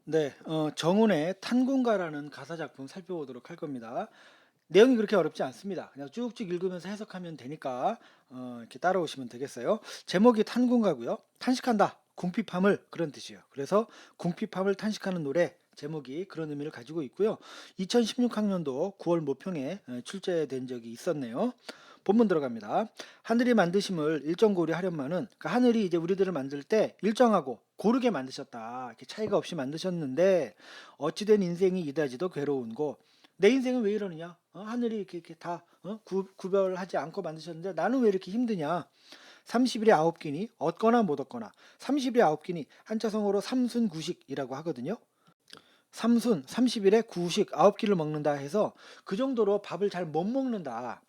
네, 정운의 탄군가라는 가사 작품 살펴보도록 할 겁니다. 내용이 그렇게 어렵지 않습니다. 그냥 쭉쭉 읽으면서 해석하면 되니까 이렇게 따라오시면 되겠어요. 제목이 탄군가고요. 탄식한다, 궁핍함을 그런 뜻이에요. 그래서 궁핍함을 탄식하는 노래 제목이 그런 의미를 가지고 있고요. 2016학년도 9월 모평에 출제된 적이 있었네요. 본문 들어갑니다. 하늘이 만드심을 일정고리 하련만은 그 하늘이 이제 우리들을 만들 때 일정하고 고르게 만드셨다. 이렇게 차이가 없이 만드셨는데 어찌된 인생이 이다지도 괴로운고 내 인생은 왜 이러느냐? 하늘이 이렇게 다 구별하지 않고 만드셨는데 나는 왜 이렇게 힘드냐? 30일에 9끼니 얻거나 못 얻거나 30일에 9끼니 한자성어로 삼순구식이라고 하거든요. 삼순 30일에 구식 9끼를 먹는다 해서 그 정도로 밥을 잘 못 먹는다.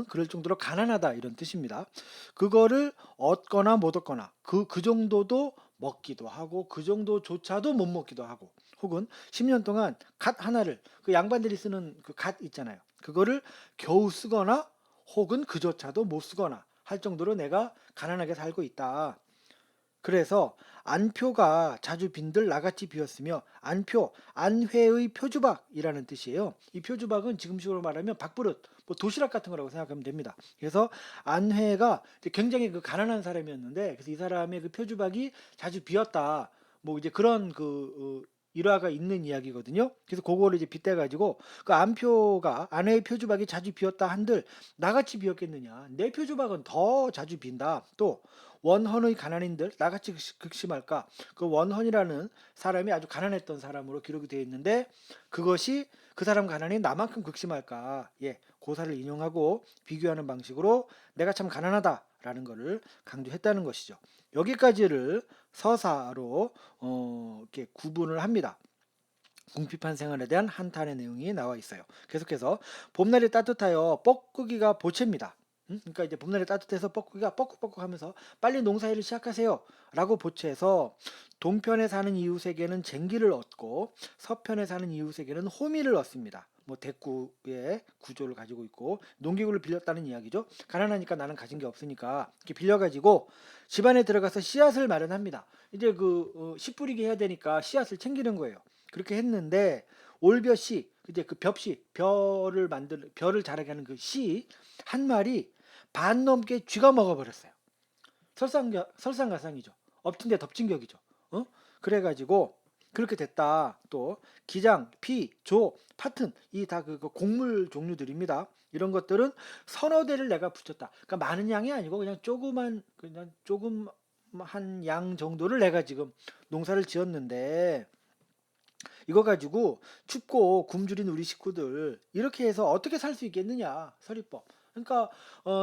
그럴 정도로 가난하다 이런 뜻입니다. 그거를 얻거나 못 얻거나 그 정도도 먹기도 하고 그 정도조차도 못 먹기도 하고 혹은 10년 동안 갓 하나를 그 양반들이 쓰는 그 갓 있잖아요. 그거를 겨우 쓰거나 혹은 그조차도 못 쓰거나 할 정도로 내가 가난하게 살고 있다. 그래서 안표가 자주 빈들 나같이 비었으며 안표, 안회의 표주박이라는 뜻이에요. 이 표주박은 지금식으로 말하면 밥그릇, 뭐 도시락 같은 거라고 생각하면 됩니다. 그래서 안회가 굉장히 그 가난한 사람이었는데 그래서 이 사람의 그 표주박이 자주 비었다. 뭐 이제 그런 일화가 있는 이야기거든요. 그래서 그거를 이제 빗대 가지고 그 안표가 아내의 표주박이 자주 비었다 한들 나같이 비었겠느냐. 내 표주박은 더 자주 빈다. 또 원헌의 가난인들 나같이 극심할까? 그 원헌이라는 사람이 아주 가난했던 사람으로 기록이 되어 있는데 그것이 그 사람 가난이 나만큼 극심할까? 예, 고사를 인용하고 비교하는 방식으로 내가 참 가난하다라는 것을 강조했다는 것이죠. 여기까지를 서사로 이렇게 구분을 합니다. 궁핍한 생활에 대한 한탄의 내용이 나와 있어요. 계속해서 봄날이 따뜻하여 뻐꾸기가 보채입니다. 그러니까 이제 봄날이 따뜻해서 뻐꾸기가 뻐꾹뻐꾹하면서 빨리 농사일을 시작하세요 라고 보채서 동편에 사는 이웃에게는 쟁기를 얻고 서편에 사는 이웃에게는 호미를 얻습니다. 뭐 대구의 구조를 가지고 있고 농기구를 빌렸다는 이야기죠. 가난하니까 나는 가진 게 없으니까 이렇게 빌려가지고 집안에 들어가서 씨앗을 마련합니다. 이제 씨 뿌리게 해야 되니까 씨앗을 챙기는 거예요. 그렇게 했는데 올벼씨 이제 그 벽씨 별을 자라게 하는 그 씨 한 마리 반 넘게 쥐가 먹어버렸어요. 설상가상이죠. 엎친 데 덮친 격이죠. 그래가지고 그렇게 됐다. 또 기장, 피, 조, 파튼 이 다 그 곡물 종류들입니다. 이런 것들은 서너 대를 내가 붙였다. 그러니까 많은 양이 아니고 그냥 조금한 양 정도를 내가 지금 농사를 지었는데 이거 가지고 춥고 굶주린 우리 식구들 이렇게 해서 어떻게 살 수 있겠느냐 서리법. 그러니까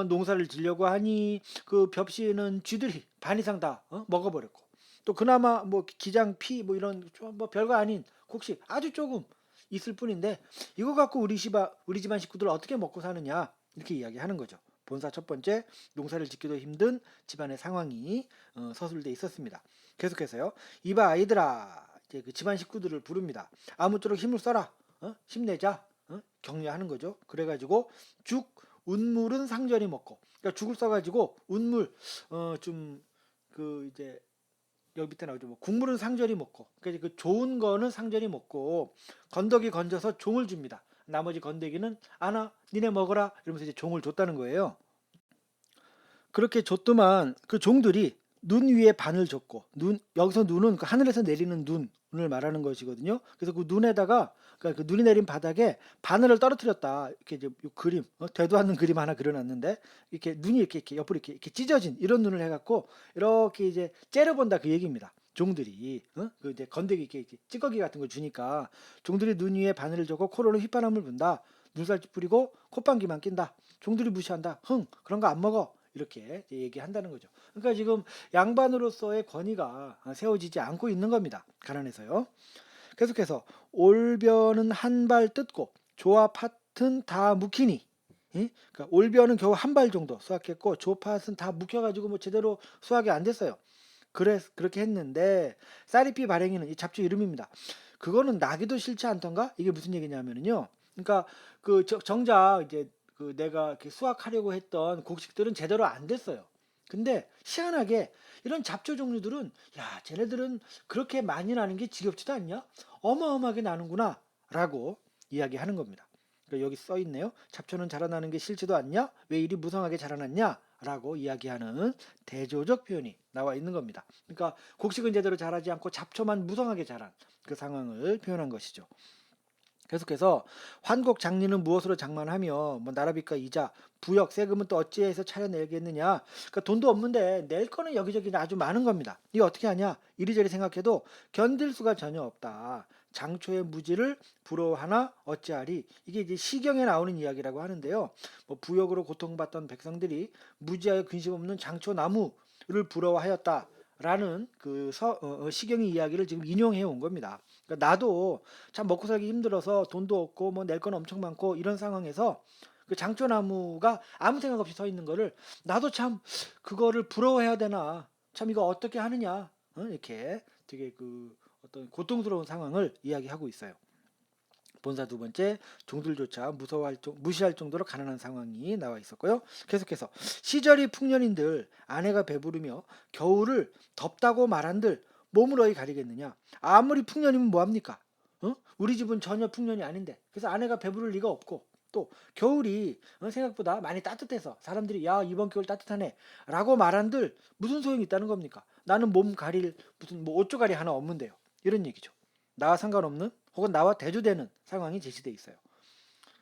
농사를 지려고 하니 그 벽시는 쥐들이 반 이상 다 먹어버렸고 또 그나마 뭐 기장 피 뭐 이런 뭐 별거 아닌 곡식 아주 조금 있을 뿐인데 이거 갖고 우리 집안 식구들 어떻게 먹고 사느냐 이렇게 이야기하는 거죠. 본사 첫 번째 농사를 짓기도 힘든 집안의 상황이 서술돼 있었습니다. 계속해서요. 이봐 아이들아 이제 그 집안 식구들을 부릅니다. 아무쪼록 힘을 써라. 힘내자. 격려하는 거죠. 그래가지고 죽, 운물은 상절이 먹고. 그러니까 죽을 써가지고 운물 좀 그 이제 여기 밑에 나오죠. 뭐 국물은 상절이 먹고. 그러니까 그 좋은 거는 상절이 먹고 건더기 건져서 종을 줍니다. 나머지 건더기는 아나 니네 먹어라 이러면서 이제 종을 줬다는 거예요. 그렇게 줬더만 그 종들이 눈 위에 반을 줬고 여기서 눈은 그 하늘에서 내리는 눈을 말하는 것이거든요. 그래서 그 눈에다가 그러니까 그 눈이 내린 바닥에 바늘을 떨어뜨렸다. 이렇게 이제 요 그림 되도 않는 그림 하나 그려놨는데 이렇게 눈이 이렇게 옆으로 이렇게 찢어진 이런 눈을 해갖고 이렇게 이제 째려본다 그 얘기입니다. 종들이 그 이제 건더기 이렇게 찌꺼기 같은 걸 주니까 종들이 눈 위에 바늘을 줬고 코로는 휘파람을 분다. 눈살찌 뿌리고 콧방귀만 낀다. 종들이 무시한다. 흥 그런 거 안 먹어. 이렇게 얘기한다는 거죠. 그러니까 지금 양반으로서의 권위가 세워지지 않고 있는 겁니다. 가난해서요. 계속해서 올벼는 한 발 뜯고 조와 팥은 다 묵히니 그러니까 올벼는 겨우 한 발 정도 수확했고 조팥은 다 묵혀가지고 뭐 제대로 수확이 안 됐어요. 그렇게 했는데 쌀이피 발행이는 이 잡초 이름입니다. 그거는 나기도 싫지 않던가? 이게 무슨 얘기냐면요. 그러니까 정작 이제 그 내가 이렇게 수확하려고 했던 곡식들은 제대로 안 됐어요. 근데 희한하게 이런 잡초 종류들은 야, 쟤네들은 그렇게 많이 나는 게 지겹지도 않냐? 어마어마하게 나는구나 라고 이야기하는 겁니다. 그러니까 여기 써 있네요. 잡초는 자라나는 게 싫지도 않냐? 왜 이리 무성하게 자라났냐? 라고 이야기하는 대조적 표현이 나와 있는 겁니다. 그러니까 곡식은 제대로 자라지 않고 잡초만 무성하게 자란 그 상황을 표현한 것이죠. 계속해서 환곡 장리는 무엇으로 장만하며 뭐 나라빚과 이자, 부역, 세금은 또 어찌해서 차려내겠느냐. 그러니까 돈도 없는데 낼 거는 여기저기 아주 많은 겁니다. 이게 어떻게 하냐? 이리저리 생각해도 견딜 수가 전혀 없다. 장초의 무지를 부러워하나 어찌하리. 이게 이제 시경에 나오는 이야기라고 하는데요. 뭐 부역으로 고통받던 백성들이 무지하여 근심 없는 장초 나무를 부러워하였다. 라는 그 시경의 이야기를 지금 인용해 온 겁니다. 그러니까 나도 참 먹고 살기 힘들어서 돈도 없고 뭐 낼 건 엄청 많고 이런 상황에서 그 장초나무가 아무 생각 없이 서 있는 거를 나도 참 그거를 부러워해야 되나, 참 이거 어떻게 하느냐, 이렇게 되게 그 어떤 고통스러운 상황을 이야기하고 있어요. 본사 두 번째, 종들조차 무시할 정도로 가난한 상황이 나와 있었고요. 계속해서 시절이 풍년인들 아내가 배부르며 겨울을 덥다고 말한들 몸을 어이 가리겠느냐. 아무리 풍년이면 뭐합니까? 우리 집은 전혀 풍년이 아닌데, 그래서 아내가 배부를 리가 없고, 또 겨울이 생각보다 많이 따뜻해서 사람들이 야, 이번 겨울 따뜻하네 라고 말한들 무슨 소용이 있다는 겁니까? 나는 몸 가릴 무슨 뭐 옷조가리 하나 없는데요. 이런 얘기죠. 나와 상관없는 혹은 나와 대조되는 상황이 제시돼 있어요.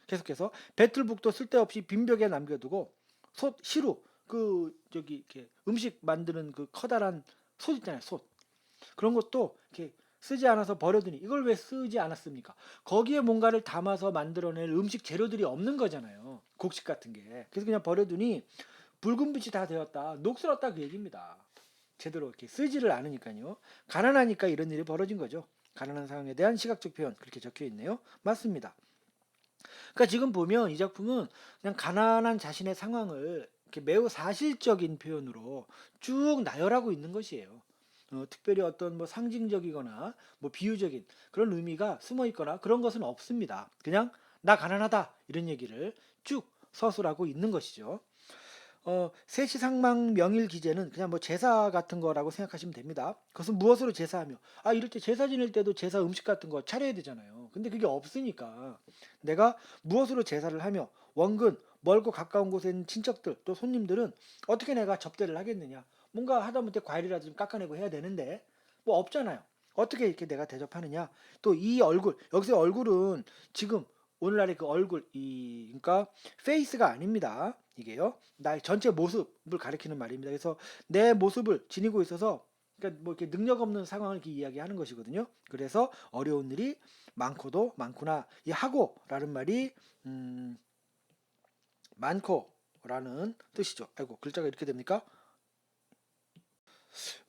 계속해서 배틀북도 쓸데없이 빈벽에 남겨두고 솥, 시루, 그 저기 이렇게 음식 만드는 그 커다란 솥 있잖아요. 솥. 그런 것도 이렇게 쓰지 않아서 버려두니 이걸 왜 쓰지 않았습니까? 거기에 뭔가를 담아서 만들어낼 음식 재료들이 없는 거잖아요. 곡식 같은 게. 그래서 그냥 버려두니 붉은 빛이 다 되었다. 녹슬었다 그 얘기입니다. 제대로 이렇게 쓰지를 않으니까요. 가난하니까 이런 일이 벌어진 거죠. 가난한 상황에 대한 시각적 표현 그렇게 적혀 있네요. 맞습니다. 그러니까 지금 보면 이 작품은 그냥 가난한 자신의 상황을 이렇게 매우 사실적인 표현으로 쭉 나열하고 있는 것이에요. 특별히 어떤 뭐 상징적이거나 뭐 비유적인 그런 의미가 숨어 있거나 그런 것은 없습니다. 그냥 나 가난하다 이런 얘기를 쭉 서술하고 있는 것이죠. 세시상망 명일 기제는 그냥 뭐 제사 같은 거라고 생각하시면 됩니다. 그것은 무엇으로 제사하며, 아, 이럴 때 제사 지낼 때도 제사 음식 같은 거 차려야 되잖아요. 근데 그게 없으니까 내가 무엇으로 제사를 하며 원근 멀고 가까운 곳에 있는 친척들 또 손님들은 어떻게 내가 접대를 하겠느냐. 뭔가 하다못해 과일이라도 좀 깎아내고 해야 되는데 뭐 없잖아요. 어떻게 이렇게 내가 대접하느냐. 또 이 얼굴, 여기서 얼굴은 지금 오늘날의 그 얼굴, 그러니까 페이스가 아닙니다. 이게요. 나의 전체 모습을 가리키는 말입니다. 그래서 내 모습을 지니고 있어서 그러니까 뭐 이렇게 능력 없는 상황을 이렇게 이야기하는 것이거든요. 그래서 어려운 일이 많고도 많구나. 이 하고라는 말이 많고라는 뜻이죠. 아이고, 글자가 이렇게 됩니까?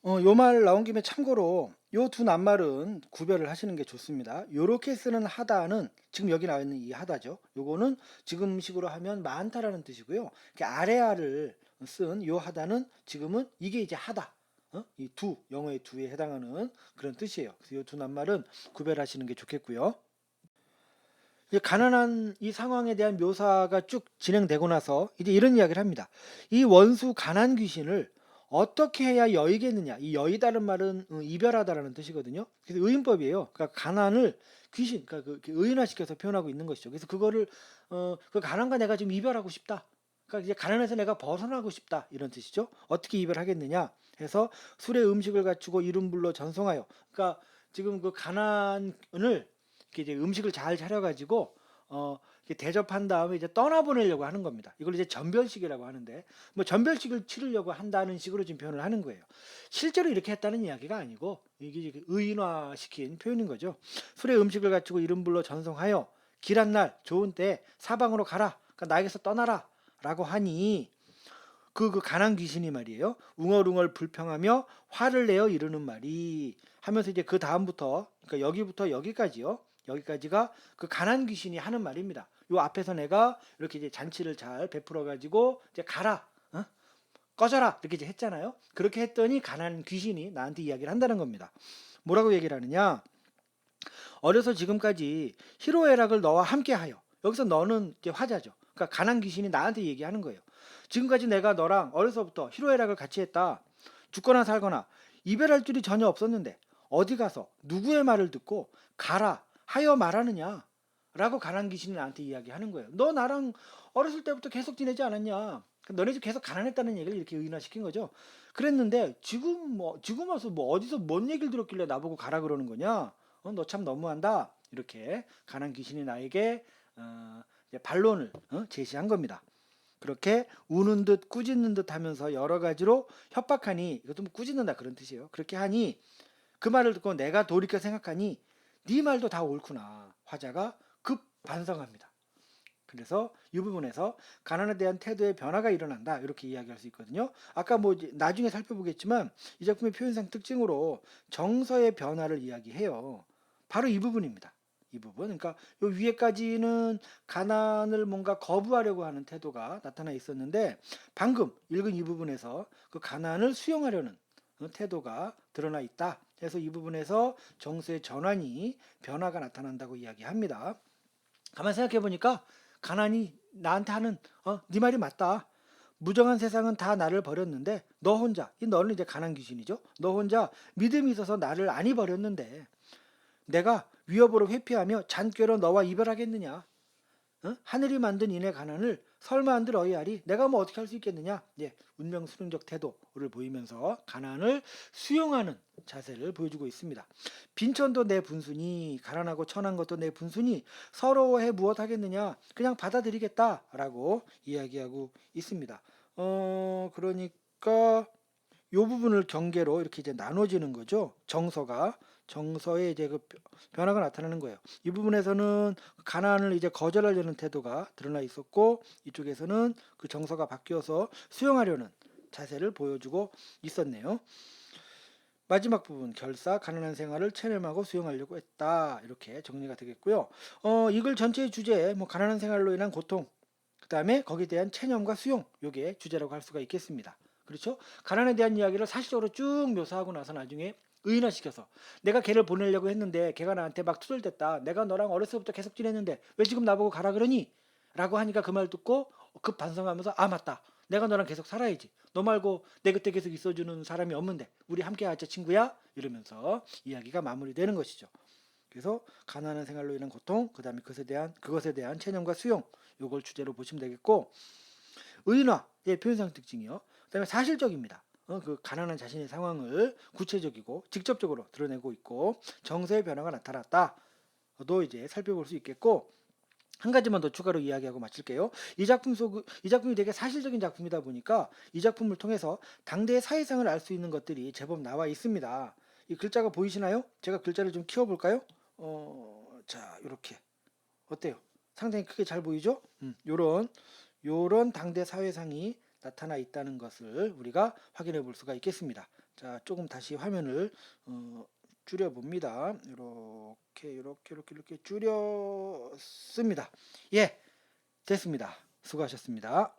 요 말 나온 김에 참고로 요 두 낱말은 구별을 하시는 게 좋습니다. 요렇게 쓰는 하다는 지금 여기 나와 있는 이 하다죠. 요거는 지금식으로 하면 많다라는 뜻이고요. 이렇게 아래아를 쓴 요 하다는 지금은 이게 이제 하다. 이 두, 영어의 두에 해당하는 그런 뜻이에요. 그래서 요 두 낱말은 구별하시는 게 좋겠고요. 이제 가난한 이 상황에 대한 묘사가 쭉 진행되고 나서 이제 이런 이야기를 합니다. 이 원수 가난 귀신을 어떻게 해야 여의겠느냐. 이 여의다는 말은 이별하다라는 뜻이거든요. 그래서 의인법이에요. 그러니까 가난을 귀신, 그러니까 그 의인화시켜서 표현하고 있는 것이죠. 그래서 그거를 그 가난과 내가 지금 이별하고 싶다. 그러니까 이제 가난에서 내가 벗어나고 싶다 이런 뜻이죠. 어떻게 이별하겠느냐 해서 술에 음식을 갖추고 이름 불러 전송하여. 그러니까 지금 그 가난을 이렇게 이제 음식을 잘 차려가지고 이렇게 대접한 다음에 이제 떠나보내려고 하는 겁니다. 이걸 이제 전별식이라고 하는데 뭐 전별식을 치르려고 한다는 식으로 지금 표현을 하는 거예요. 실제로 이렇게 했다는 이야기가 아니고 이게 이제 의인화시킨 표현인 거죠. 술에 음식을 갖추고 이름 불러 전송하여 길한 날 좋은 때 사방으로 가라. 그러니까 나에게서 떠나라. 라고 하니 그 가난 귀신이 말이에요. 웅얼웅얼 불평하며 화를 내어 이르는 말이 하면서 이제 그 다음부터 그러니까 여기부터 여기까지요. 여기까지가 그 가난 귀신이 하는 말입니다. 요 앞에서 내가 이렇게 이제 잔치를 잘 베풀어 가지고 이제 가라, 꺼져라 이렇게 이제 했잖아요. 그렇게 했더니 가난 귀신이 나한테 이야기를 한다는 겁니다. 뭐라고 얘기를 하느냐? 어려서 지금까지 희로애락을 너와 함께하여, 여기서 너는 이제 화자죠. 그러니까 가난 귀신이 나한테 얘기하는 거예요. 지금까지 내가 너랑 어려서부터 희로애락을 같이 했다. 죽거나 살거나 이별할 줄이 전혀 없었는데 어디 가서 누구의 말을 듣고 가라 하여 말하느냐 라고 가난 귀신이 나한테 이야기하는 거예요. 너 나랑 어렸을 때부터 계속 지내지 않았냐. 너네 집 계속 가난했다는 얘기를 이렇게 의인화시킨 거죠. 그랬는데 지금 와서 뭐 어디서 뭔 얘기를 들었길래 나보고 가라 그러는 거냐. 너 참 너무한다. 이렇게 가난 귀신이 나에게 이제 반론을 제시한 겁니다. 그렇게 우는 듯 꾸짖는 듯 하면서 여러 가지로 협박하니, 이것도 뭐 꾸짖는다 그런 뜻이에요. 그렇게 하니 그 말을 듣고 내가 돌이켜 생각하니 네 말도 다 옳구나. 화자가 급 반성합니다. 그래서 이 부분에서 가난에 대한 태도의 변화가 일어난다. 이렇게 이야기할 수 있거든요. 아까 뭐 나중에 살펴보겠지만 이 작품의 표현상 특징으로 정서의 변화를 이야기해요. 바로 이 부분입니다. 이 부분. 그러니까 요 위에까지는 가난을 뭔가 거부하려고 하는 태도가 나타나 있었는데 방금 읽은 이 부분에서 그 가난을 수용하려는 태도가 드러나 있다. 그래서 이 부분에서 정서의 전환이 변화가 나타난다고 이야기합니다. 가만 생각해 보니까 가난이 나한테 하는 네 말이 맞다. 무정한 세상은 다 나를 버렸는데 너 혼자, 너는 이제 가난 귀신이죠. 너 혼자 믿음이 있어서 나를 안이 버렸는데 내가 위협으로 회피하며 잔꾀로 너와 이별하겠느냐? 하늘이 만든 인의 가난을 설마 한들 어이하리? 내가 뭐 어떻게 할 수 있겠느냐? 예, 운명수능적 태도를 보이면서 가난을 수용하는 자세를 보여주고 있습니다. 빈천도 내 분순이, 가난하고 천한 것도 내 분순이, 서러워해 무엇 하겠느냐? 그냥 받아들이겠다라고 이야기하고 있습니다. 그러니까 요 부분을 경계로 이렇게 이제 나눠지는 거죠. 정서의 이제 그 변화가 나타나는 거예요. 이 부분에서는 가난을 이제 거절하려는 태도가 드러나 있었고, 이쪽에서는 그 정서가 바뀌어서 수용하려는 자세를 보여주고 있었네요. 마지막 부분, 결사 가난한 생활을 체념하고 수용하려고 했다. 이렇게 정리가 되겠고요. 이 글 전체의 주제, 뭐 가난한 생활로 인한 고통, 그 다음에 거기에 대한 체념과 수용, 요게 주제라고 할 수가 있겠습니다. 그렇죠? 가난에 대한 이야기를 사실적으로 쭉 묘사하고 나서 나중에 의인화시켜서 내가 걔를 보내려고 했는데 걔가 나한테 막 투덜댔다. 내가 너랑 어렸을 때부터 계속 지냈는데 왜 지금 나보고 가라 그러니? 라고 하니까 그 말 듣고 급 반성하면서 아 맞다. 내가 너랑 계속 살아야지. 너 말고 내 곁에 계속 있어주는 사람이 없는데 우리 함께 하자 친구야? 이러면서 이야기가 마무리되는 것이죠. 그래서 가난한 생활로 인한 고통, 그 다음에 그것에 대한 체념과 수용, 요걸 주제로 보시면 되겠고, 의인화의 표현상 특징이요. 그다음에 사실적입니다. 그 가난한 자신의 상황을 구체적이고 직접적으로 드러내고 있고 정서의 변화가 나타났다도 이제 살펴볼 수 있겠고, 한 가지만 더 추가로 이야기하고 마칠게요. 이 작품이 되게 사실적인 작품이다 보니까 이 작품을 통해서 당대의 사회상을 알 수 있는 것들이 제법 나와 있습니다. 이 글자가 보이시나요? 제가 글자를 좀 키워볼까요? 자, 이렇게 어때요? 상당히 크게 잘 보이죠? 요런 당대 사회상이 나타나 있다는 것을 우리가 확인해 볼 수가 있겠습니다. 자, 조금 다시 화면을 줄여 봅니다. 이렇게 줄였습니다. 예, 됐습니다. 수고하셨습니다.